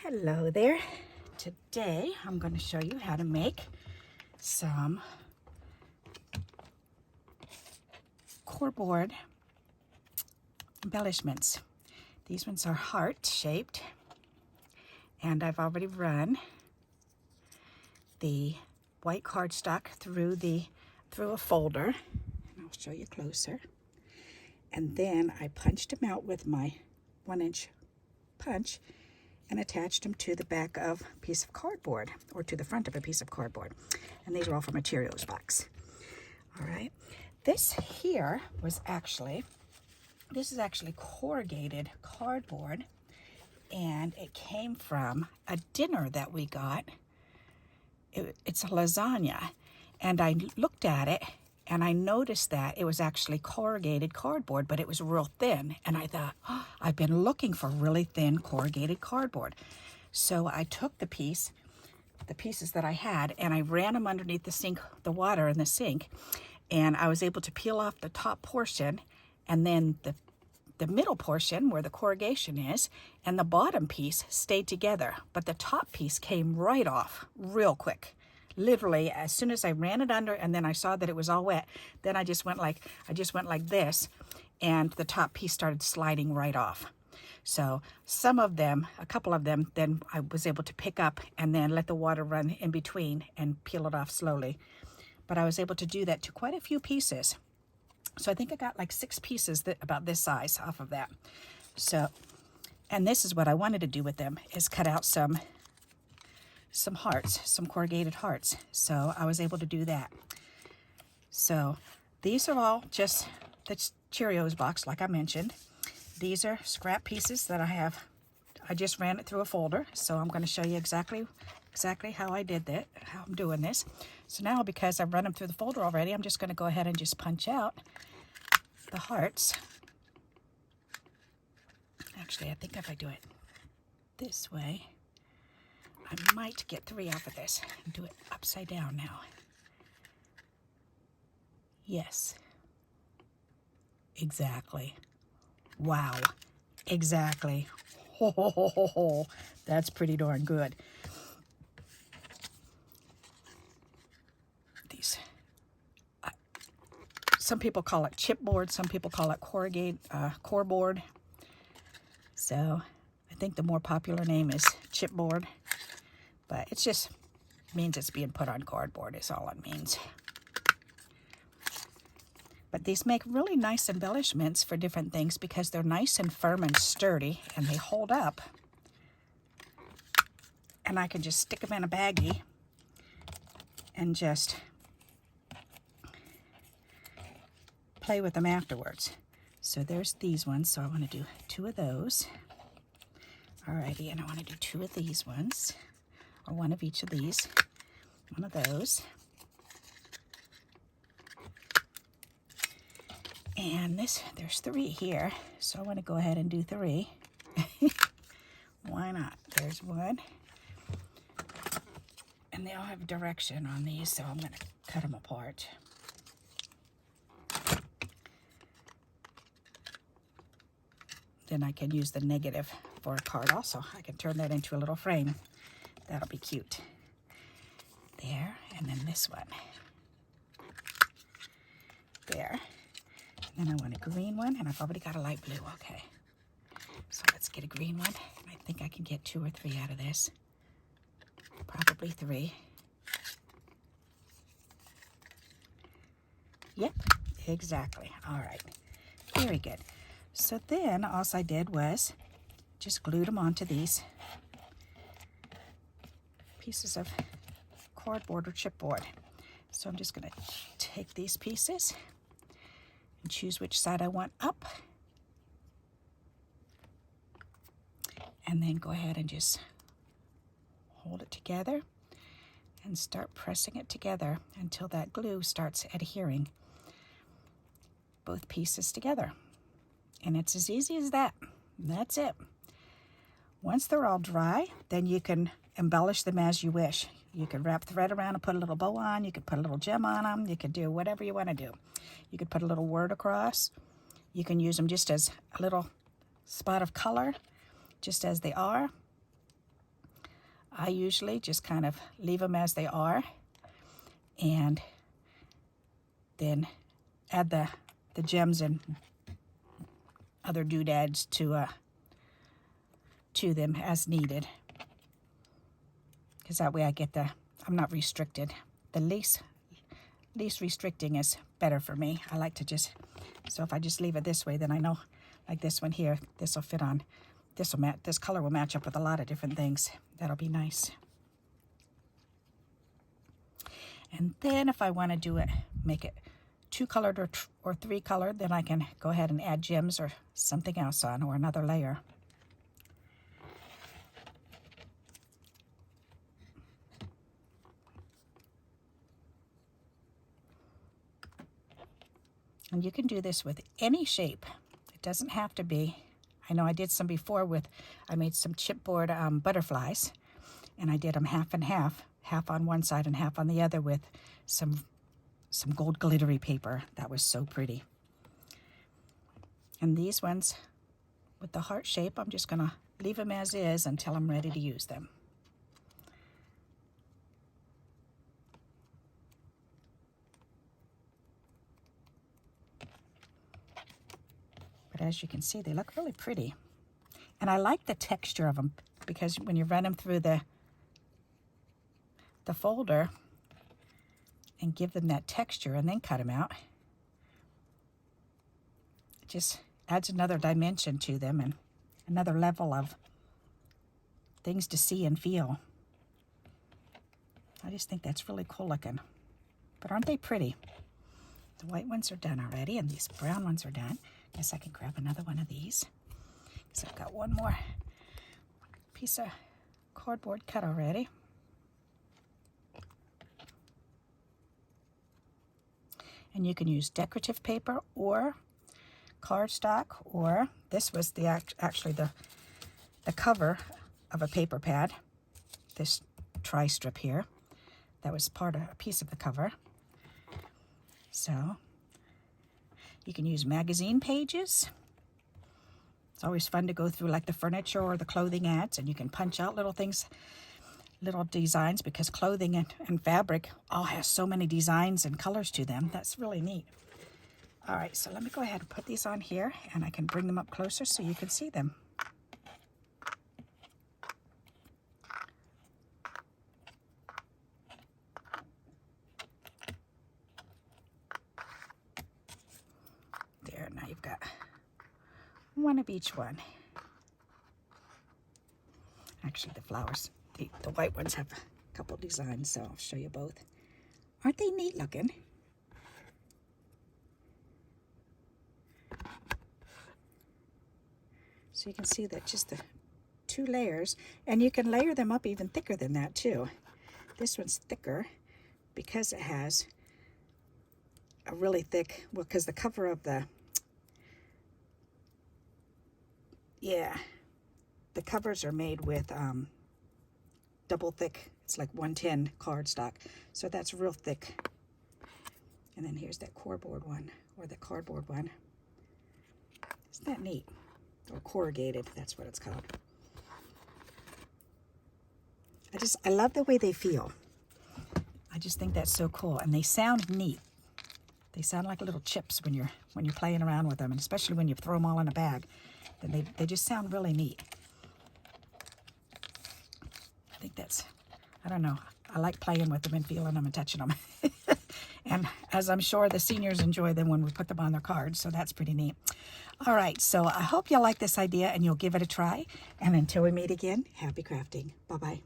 Hello there. Today I'm going to show you how to make some cardboard embellishments. These ones are heart shaped, and I've already run the white cardstock through a folder, and I'll show you closer. And then I punched them out with my 1-inch punch and attached them to the back of a piece of cardboard, or to the front of a piece of cardboard. And these are all from materials box. All right. This is actually corrugated cardboard, and it came from a dinner that we got. It's a lasagna, and I looked at it and I noticed that it was actually corrugated cardboard, but it was real thin. And I thought, oh, I've been looking for really thin corrugated cardboard. So I took the pieces that I had, and I ran them underneath the sink, the water in the sink, and I was able to peel off the top portion, and then the middle portion where the corrugation is, and the bottom piece stayed together. But the top piece came right off real quick. Literally, as soon as I ran it under, and then I saw that it was all wet, then I just went like this, and the top piece started sliding right off. So a couple of them, then I was able to pick up and then let the water run in between and peel it off slowly. But I was able to do that to quite a few pieces. So I think I got like 6 pieces about this size off of that. So, and this is what I wanted to do with them, is cut out some hearts, some corrugated hearts. So I was able to do that. So these are all just the Cheerios box, like I mentioned. These are scrap pieces that I have. I just ran it through a folder. So I'm going to show you exactly how I did that, how I'm doing this. So now, because I've run them through the folder already, I'm just going to go ahead and just punch out the hearts. Actually, I think if I do it this way, I might get 3 off of this. And do it upside down now. Yes. Exactly. Wow. Exactly. Ho, ho, ho, ho, ho. That's pretty darn good. These, some people call it chipboard. Some people call it cardboard. So I think the more popular name is chipboard. But it just means it's being put on cardboard is all it means. But these make really nice embellishments for different things because they're nice and firm and sturdy, and they hold up. And I can just stick them in a baggie and just play with them afterwards. So there's these ones. So I want to do 2 of those. Alrighty, and I want to do 2 of these ones. Or 1 of each of these, 1 of those. And there's 3 here, so I want to go ahead and do 3. Why not? There's 1. And they all have direction on these, so I'm going to cut them apart. Then I can use the negative for a card also. I can turn that into a little frame. That'll be cute. There, and then this one. There. And then I want a green one, and I've already got a light blue. Okay. So let's get a green one. I think I can get 2 or 3 out of this. Probably 3. Yep, exactly. All right. Very good. So then all I did was just glued them onto these pieces of cardboard or chipboard. So I'm just going to take these pieces and choose which side I want up, and then go ahead and just hold it together and start pressing it together until that glue starts adhering both pieces together. And it's as easy as that. That's it. Once they're all dry, then you can embellish them as you wish. You could wrap thread around and put a little bow on. You could put a little gem on them. You could do whatever you want to do. You could put a little word across. You can use them just as a little spot of color, just as they are. I usually just kind of leave them as they are and then add the gems and other doodads to them as needed. Because that way I get I'm not restricted. The least restricting is better for me. I like to just, so if I just leave it this way, then I know, like this one here, this will fit on, this color will match up with a lot of different things. That'll be nice. And then if I want to do it, make it 2-colored or 3-colored, then I can go ahead and add gems or something else on, or another layer. And you can do this with any shape. It doesn't have to be. I know I did some before with, I made some chipboard butterflies, and I did them half and half on one side and half on the other with some gold glittery paper. That was so pretty. And these ones with the heart shape, I'm just gonna leave them as is until I'm ready to use them. But as you can see, they look really pretty. And I like the texture of them because when you run them through the folder and give them that texture and then cut them out, it just adds another dimension to them and another level of things to see and feel. I just think that's really cool looking. But aren't they pretty? The white ones are done already, and these brown ones are done. Guess I can grab another one of these. So I've got one more piece of cardboard cut already. And you can use decorative paper or cardstock, or this was actually the cover of a paper pad. This tri-strip here, that was a piece of the cover. So you can use magazine pages. It's always fun to go through like the furniture or the clothing ads, and you can punch out little things, little designs, because clothing and fabric all has so many designs and colors to them. That's really neat. All right, so let me go ahead and put these on here, and I can bring them up closer so you can see them. There, now you've got one of each one. Actually, the flowers, the white ones have a couple designs, so I'll show you both. Aren't they neat looking? So you can see that just the 2 layers, and you can layer them up even thicker than that too. This one's thicker because it has a really thick, well, because the cover of the covers are made with double thick. It's like 110 cardstock, so that's real thick. And then here's that cardboard one, or the cardboard one. Isn't that neat? Or corrugated, that's what it's called. I love the way they feel. I just think that's so cool, and they sound neat. They sound like little chips when you're playing around with them, and especially when you throw them all in a bag. Then they just sound really neat. I think I don't know. I like playing with them and feeling them and touching them. And as I'm sure the seniors enjoy them when we put them on their cards, so that's pretty neat. All right, so I hope you'll like this idea and you'll give it a try. And until we meet again, happy crafting. Bye-bye.